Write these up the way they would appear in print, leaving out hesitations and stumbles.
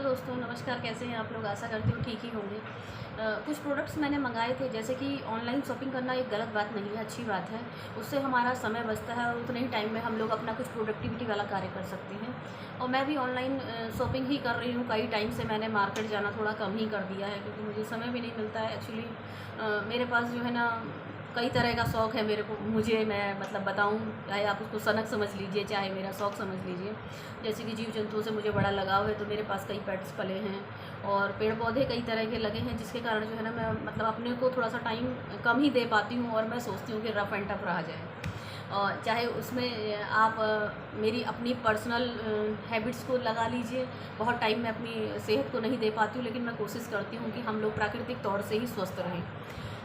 Hello दोस्तों, नमस्कार। कैसे हैं आप लोग? आशा करती हूँ ठीक ही होंगे। कुछ प्रोडक्ट्स मैंने मंगाए थे, जैसे कि ऑनलाइन शॉपिंग करना एक गलत बात नहीं है, अच्छी बात है। उससे हमारा समय बचता है और उतने ही टाइम में हम लोग अपना कुछ प्रोडक्टिविटी वाला कार्य कर सकते हैं। और मैं भी ऑनलाइन शॉपिंग ही कर रही हूँ। कई टाइम से मैंने मार्केट जाना थोड़ा कम ही कर दिया है, क्योंकि मुझे समय भी नहीं मिलता है एक्चुअली। मेरे पास जो है ना, कई तरह का शौक़ है मेरे को। मैं मतलब बताऊँ, चाहे आप उसको सनक समझ लीजिए, चाहे मेरा शौक़ समझ लीजिए। जैसे कि जीव जंतुओं से मुझे बड़ा लगाव है, तो मेरे पास कई पेट्स पले हैं और पेड़ पौधे कई तरह के लगे हैं, जिसके कारण जो है ना, मैं मतलब अपने को थोड़ा सा टाइम कम ही दे पाती हूँ और मैं सोचती हूँ कि रफ़ एंड टफ़ रहा जाए। और चाहे उसमें आप मेरी अपनी पर्सनल हैबिट्स को लगा लीजिए। बहुत टाइम मैं अपनी सेहत को नहीं दे पाती हूँ, लेकिन मैं कोशिश करती हूँ कि हम लोग प्राकृतिक तौर से ही स्वस्थ रहें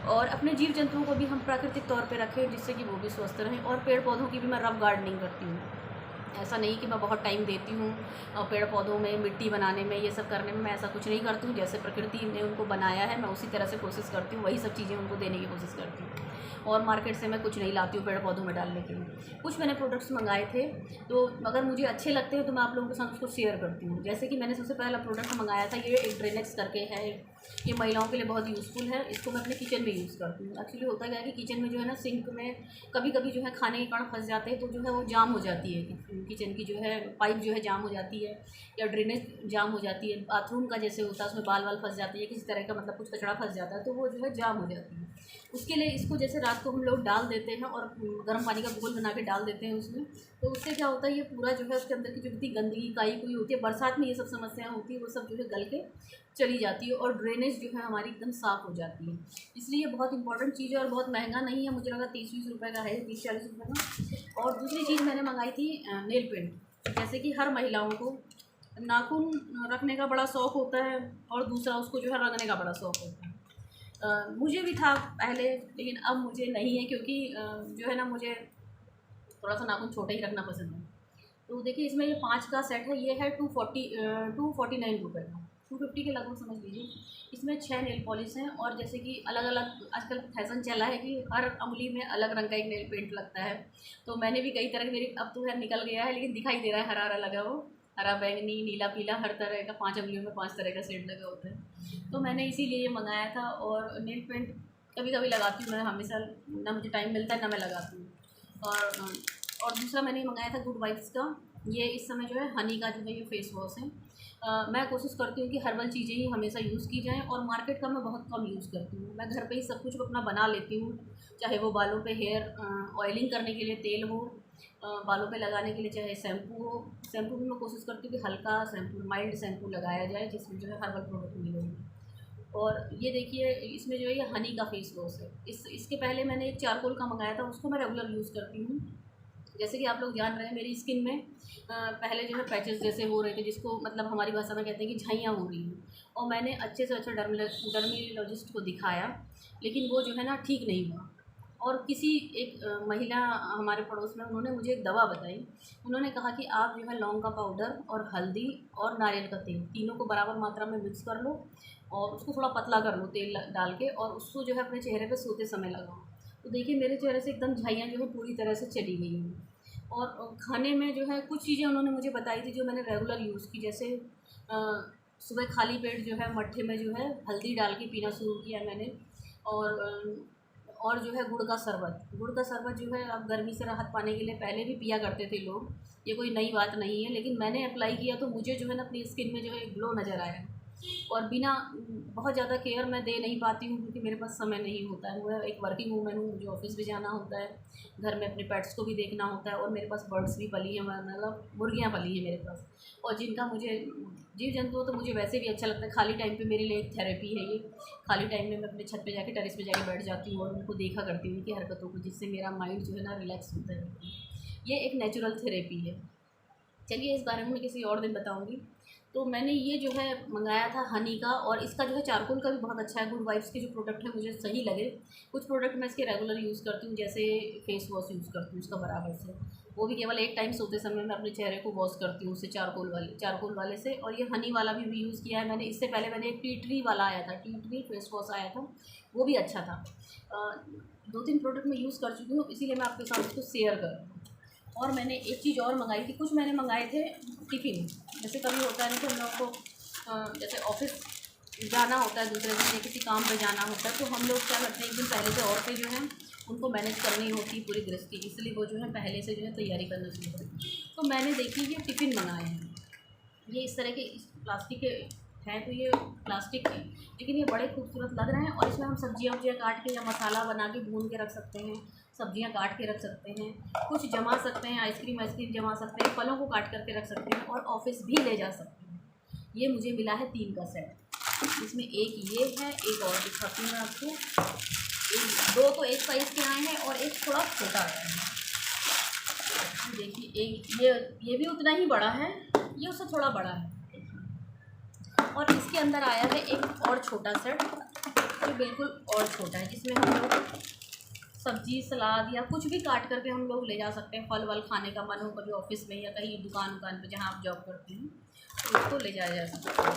और अपने जीव जंतुओं को भी हम प्राकृतिक तौर पे रखें, जिससे कि वो भी स्वस्थ रहें। और पेड़ पौधों की भी मैं रफ गार्डनिंग करती हूँ। ऐसा नहीं कि मैं बहुत टाइम देती हूँ पेड़ पौधों में मिट्टी बनाने में, ये सब करने में। मैं ऐसा कुछ नहीं करती हूँ। जैसे प्रकृति ने उनको बनाया है, मैं उसी तरह से कोशिश करती हूँ, वही सब चीज़ें उनको देने की कोशिश करती हूँ। और मार्केट से मैं कुछ नहीं लाती हूँ पेड़ पौधों में डालने के लिए। कुछ मैंने प्रोडक्ट्स मंगाए थे, तो अगर मुझे अच्छे लगते हैं तो मैं आप लोगों के साथ उसको शेयर करती हूँ। जैसे कि मैंने सबसे पहला प्रोडक्ट मंगाया था, ये एक ड्रेनेक्स करके है। ये महिलाओं के लिए बहुत यूज़फुल है। इसको मैं अपने किचन में यूज़ करती हूँ। एक्चुअली होता क्या है कि किचन में जो है ना, सिंक में कभी कभी जो है खाने के कण फंस जाते हैं, तो जो है वो जाम हो जाती है। किचन की जो है पाइप जो है जाम हो जाती है, या ड्रेनेज जाम हो जाती है। बाथरूम का जैसे होता है, उसमें बाल वाल फंस जाती है, किसी तरह का मतलब कुछ कचरा फंस जाता है, तो वो जो है जाम हो जाती है। उसके लिए इसको जैसे रात को हम लोग डाल देते हैं और गर्म पानी का घोल बना के डाल देते हैं उसमें, तो उससे क्या होता है, ये पूरा जो है उसके अंदर की जो इतनी गंदगी काई कोई होती है, बरसात में ये सब समस्याएं होती है, वो सब जो है गल के चली जाती है और ड्रेनेज जो है हमारी एकदम साफ़ हो जाती है। इसलिए ये बहुत इंपॉर्टेंट चीज़ है और बहुत महंगा नहीं है। मुझे लगा 30-20 रुपये का है, 30-40 रुपये का। और दूसरी चीज़ मैंने मंगाई थी नेल पेंट। जैसे कि हर महिलाओं को नाखून रखने का बड़ा शौक़ होता है और दूसरा उसको जो है रंगने का बड़ा शौक़ होता है। मुझे भी था पहले, लेकिन अब मुझे नहीं है, क्योंकि जो है ना, मुझे थोड़ा सा नाखून छोटा ही रखना पसंद है। तो देखिए, इसमें ये 5 का सेट है। ये है 249 रुपये का, 250 के लगभग समझ लीजिए। इसमें 6 नेल पॉलिश हैं और जैसे कि अलग अलग आजकल फैशन चला है कि हर उंगली में अलग रंग का एक नेल पेंट लगता है। तो मैंने भी कई तरह के, मेरी अब तो खैर निकल गया है, लेकिन दिखाई दे रहा है हरा हरा लगा, वो हरा बैंगनी नीला पीला, हर तरह का 5 उंगलियों में 5 तरह का शेड लगा होता है। तो मैंने इसीलिए ये मंगाया था। और नेल पेंट कभी कभी लगाती हूँ मैं, हमेशा ना मुझे टाइम मिलता है ना मैं लगाती हूँ। और दूसरा मैंने मंगाया था गुड वाइब्स का। ये इस समय जो है हनी का जो है ये फेस वॉश है। मैं कोशिश करती हूँ कि हर्बल चीज़ें ही हमेशा यूज़ की जाएँ, और मार्केट का मैं बहुत कम यूज़ करती हूँ। मैं घर पे ही सब कुछ अपना बना लेती हूँ। चाहे वो बालों पे हेयर ऑयलिंग करने के लिए तेल हो, बालों पे लगाने के लिए चाहे शैम्पू हो। शैम्पू भी मैं कोशिश करती हूँ कि हल्का शैम्पू, माइल्ड शैम्पू लगाया जाए, जिसमें जो है हर्बल प्रोडक्ट मिले हों। और ये देखिए, इसमें जो है ये हनी का फेस वॉश है। इसके पहले मैंने एक चारकोल का मंगाया था, उसको मैं रेगुलर यूज़ करती हूँ। जैसे कि आप लोग जान रहे हैं, मेरी स्किन में पहले जो है पैचेस जैसे हो रहे थे, जिसको मतलब हमारी भाषा में कहते हैं कि झाइयाँ हो रही हैं। और मैंने अच्छे से अच्छा डर्मेलॉजिस्ट को दिखाया, लेकिन वो जो है ना ठीक नहीं हुआ। और किसी एक महिला हमारे पड़ोस में, उन्होंने मुझे एक दवा बताई। उन्होंने कहा कि आप जो है लौंग का पाउडर और हल्दी और नारियल का तेल, तीनों को बराबर मात्रा में मिक्स कर लो और उसको थोड़ा पतला कर लो तेल डाल के, और उसको जो है अपने चेहरे पे सोते समय लगाओ। तो देखिए, मेरे चेहरे से एकदम झाइयाँ जो है पूरी तरह से चली गई हैं। और खाने में जो है कुछ चीज़ें उन्होंने मुझे बताई थी जो मैंने रेगुलर यूज़ की। जैसे सुबह खाली पेट जो है मट्ठे में जो है हल्दी डाल के पीना शुरू किया मैंने। और और जो है गुड़ का शरबत जो है, अब गर्मी से राहत पाने के लिए पहले भी पिया करते थे लोग, ये कोई नई बात नहीं है। लेकिन मैंने अप्लाई किया तो मुझे जो है ना, अपनी स्किन में जो है ग्लो नज़र आया। और बिना बहुत ज़्यादा केयर मैं दे नहीं पाती हूँ, क्योंकि मेरे पास समय नहीं होता है। मैं एक वर्किंग वूमेन हूँ, मुझे ऑफिस भी जाना होता है, घर में अपने पेट्स को भी देखना होता है, और मेरे पास बर्ड्स भी पली हैं, मतलब मुर्गियाँ पली हैं मेरे पास, और जिनका मुझे जीव जंतु तो मुझे वैसे भी अच्छा लगता है। खाली टाइम पे मेरे लिए एक थेरेपी है ये। खाली टाइम में मैं अपने छत पे जाके, टेरेस पे जाके बैठ जाती हूँ और उनको देखा करती हूँ, उनकी हरकतों को, जिससे मेरा माइंड जो है ना रिलैक्स होता है। ये एक नेचुरल थेरेपी है। चलिए, इस बारे में मैं किसी और दिन बताऊँगी। तो मैंने ये जो है मंगाया था हनी का, और इसका जो है चारकोल का भी बहुत अच्छा है। गुड वाइब्स के जो प्रोडक्ट है मुझे सही लगे। कुछ प्रोडक्ट मैं इसके रेगुलर यूज़ करती हूँ, जैसे फेस वॉश यूज़ करती हूँ उसका बराबर से, वो भी केवल एक टाइम सोते समय मैं अपने चेहरे को वॉश करती हूँ उससे, चारकोल वाले से। और ये हनी वाला भी यूज़ किया है मैंने। इससे पहले मैंने एक टी ट्री वाला आया था, टी ट्री फेस वॉश आया था, वो भी अच्छा था। 2-3 प्रोडक्ट मैं यूज़ कर चुकी हूँ, इसीलिए मैं आपके साथ इसको शेयर कर रही हूँ। और मैंने एक चीज़ और मंगाई थी, कुछ मैंने मंगाए थे टिफ़िन। जैसे कभी होता है ना कि हम लोगों को जैसे ऑफिस जाना होता है दूसरे दिन या किसी काम पे जाना होता है, तो हम लोग क्या करते हैं, एक दिन पहले से औरतें जो हैं उनको मैनेज करनी होती है पूरी गृहस्थी, इसलिए वो जो है पहले से जो है तैयारी करना शुरू करती है। तो मैंने देखी ये टिफ़िन मंगाए हैं, ये इस तरह के इस प्लास्टिक के हैं, तो ये प्लास्टिक के, लेकिन ये बड़े खूबसूरत लग रहे हैं। और इसमें हम सब्जियां वब्जियाँ काट के या मसाला बना के भून के रख सकते हैं, सब्जियां काट के रख सकते हैं, कुछ जमा सकते हैं, आइसक्रीम जमा सकते हैं, फलों को काट करके रख सकते हैं और ऑफिस भी ले जा सकते हैं। ये मुझे मिला है 3 का सेट, इसमें एक ये है, एक और दिखाती हूँ मैं आपको। एक 2 तो एक साइज़ के आए हैं और एक थोड़ा छोटा आया है। देखिए एक ये भी उतना ही बड़ा है, ये उससे थोड़ा बड़ा है। और इसके अंदर आया है एक और छोटा सेट, जो बिल्कुल और छोटा है, जिसमें हम लोग सब्जी सलाद या कुछ भी काट करके हम लोग ले जा सकते हैं। फल वल खाने का मन हो कभी ऑफिस में या कहीं दुकान पे जहाँ आप जॉब करते हैं, तो उसको ले जाया जा सकता है।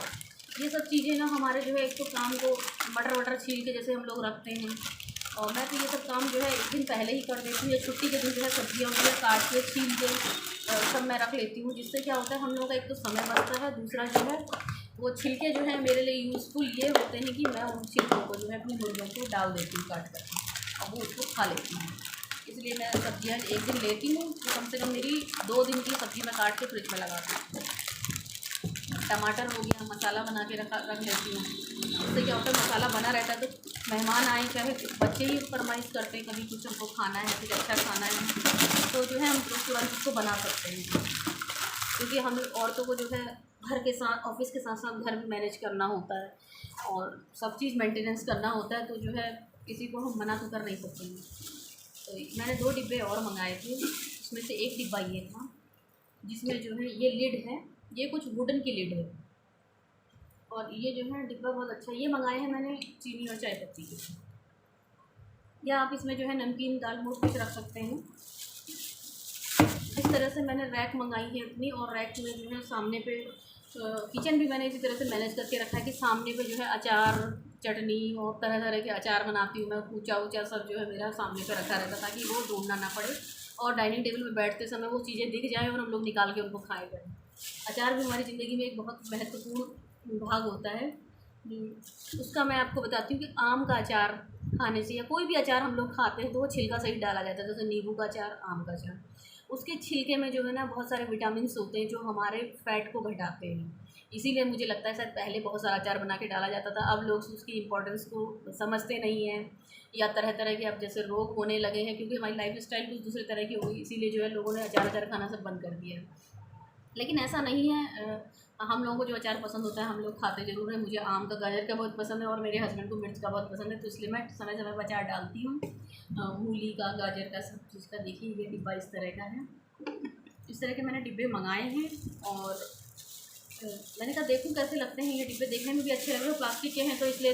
ये सब चीज़ें ना हमारे जो है एक तो काम को मटर वटर छील के जैसे हम लोग रखते हैं, और मैं तो ये सब काम जो है एक दिन पहले ही कर देती हूँ, या छुट्टी के दिन जो है सब्जियाँ वब्जियाँ काट के छील के सब मैं रख लेती हूँ, जिससे क्या होता है हम लोगों का एक तो समय बचता है, दूसरा जो है वो छिलके जो है मेरे लिए यूज़फुल ये होते हैं कि मैं उन छिलकों को जो है अपनी मुर्गियों को डाल देती हूँ काट कर, और वो उसको खा लेती हूँ। इसलिए मैं सब्जियाँ एक दिन लेती हूँ तो कम से कम मेरी 2 दिन की सब्ज़ी मैं काट के फ्रिज में लगाती हूँ। टमाटर हो गया, मसाला बना के रख लेती हूँ। इससे क्या होता है मसाला बना रहता है, तो मेहमान आए चाहे बच्चे ही फरमाइश करते हैं कभी कुछ हमको खाना है, कुछ अच्छा खाना है, तो जो है हम तुरंत उसको बना सकते हैं। क्योंकि हम औरतों को जो है घर के साथ ऑफिस के साथ साथ घर भी मैनेज करना होता है और सब चीज़ मेंटेनेंस करना होता है, तो जो है किसी को हम मना तो कर नहीं सकते हैं। तो मैंने 2 डिब्बे और मंगाए थे, उसमें से एक डिब्बा ये था जिसमें जो है ये लिड है, ये कुछ वुडन की लिड है, और ये जो है डिब्बा बहुत अच्छा। ये मंगाए हैं मैंने चीनी और चाय पत्ती के, या आप इसमें जो है नमकीन दाल मोट कुछ रख सकते हैं। इस तरह से मैंने रैक मंगाई है अपनी, और रैक में जो है सामने पे किचन भी मैंने इसी तरह से मैनेज करके रखा है कि सामने पे जो है अचार चटनी और तरह तरह के अचार बनाती हूँ मैं, कूचा ऊचा सब जो है मेरा सामने पे रखा रहता, ताकि वो ढूंढना ना पड़े और डाइनिंग टेबल में बैठते समय वो चीज़ें दिख जाए और हम लोग निकाल के उनको खाए जाए। अचार भी हमारी ज़िंदगी में एक बहुत महत्वपूर्ण भाग होता है। उसका मैं आपको बताती हूँ कि आम का अचार खाने से या कोई भी अचार हम लोग खाते हैं तो वो छिलका सही डाला जाता है, जैसे नींबू का अचार, आम का अचार, उसके छिलके में जो है ना बहुत सारे विटामिन्स होते हैं जो हमारे फैट को घटाते हैं। इसीलिए मुझे लगता है शायद पहले बहुत सारा अचार बना के डाला जाता था, अब लोग उसकी इम्पोर्टेंस को समझते नहीं हैं, या तरह तरह के अब जैसे रोग होने लगे हैं क्योंकि हमारी लाइफस्टाइल कुछ दूसरे तरह की हो गई, इसीलिए जो है लोगों ने अचार खाना सब बंद कर दिया है। लेकिन ऐसा नहीं है, हम लोगों को जो अचार पसंद होता है हम लोग खाते ज़रूर हैं। मुझे आम का गाजर का बहुत पसंद है और मेरे हस्बैंड को मिर्च का बहुत पसंद है, तो इसलिए मैं समय समय पर अचार डालती हूँ। मूली का, गाजर का, सब चीज़ का। देखिए ये डिब्बा इस तरह का है, इस तरह के मैंने डिब्बे मंगाए हैं, और मैंने कहा देखूँ कैसे लगते हैं ये डिब्बे। देखने में भी अच्छे लग रहे हैं, प्लास्टिक के हैं तो इसलिए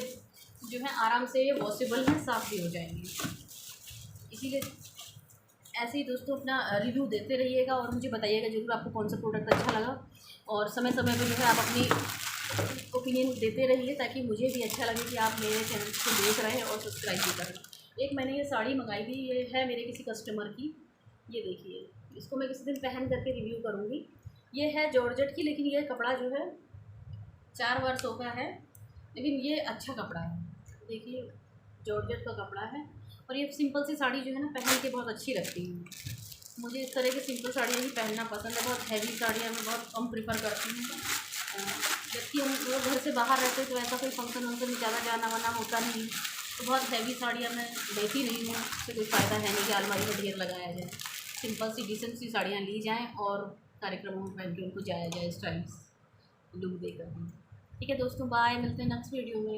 जो है आराम से ये वॉशेबल हैं, साफ़ भी हो जाएंगे। इसीलिए ऐसे ही दोस्तों अपना रिव्यू देते रहिएगा और मुझे बताइएगा ज़रूर आपको कौन सा प्रोडक्ट अच्छा लगा, और समय समय पर जो है आप अपनी ओपिनियन देते रहिए ताकि मुझे भी अच्छा लगे कि आप मेरे चैनल को देख रहे हैं और सब्सक्राइब भी करें। एक मैंने ये साड़ी मंगाई थी, ये है मेरे किसी कस्टमर की, ये देखिए, इसको मैं किसी दिन पहन करके रिव्यू करूँगी। ये है जॉर्जेट की, लेकिन ये कपड़ा जो है 4 वर्षों का है, लेकिन ये अच्छा कपड़ा है। देखिए जॉर्जेट का कपड़ा है, और ये सिंपल सी साड़ी जो है ना पहन के बहुत अच्छी लगती है। मुझे इस तरह की सिंपल साड़ियाँ ही पहनना पसंद है, बहुत हैवी साड़ियाँ मैं बहुत कम प्रेफर करती हूँ। जबकि हम लोग घर से बाहर रहते हैं तो ऐसा कोई फंक्शन वंक्शन ज़्यादा जाना वाना होता नहीं, तो बहुत हैवी साड़ियाँ मैं लेती नहीं हूँ। उससे कोई फ़ायदा है नहीं कि अलमारी में ढेर लगाया जाए। सिंपल सी डिसेंट सी साड़ियाँ ली जाएँ और कार्यक्रमों में पहन के उनको जाया जाए स्टाइलिश लुक देकर। ठीक है दोस्तों, बाय, मिलते हैं नेक्स्ट वीडियो में।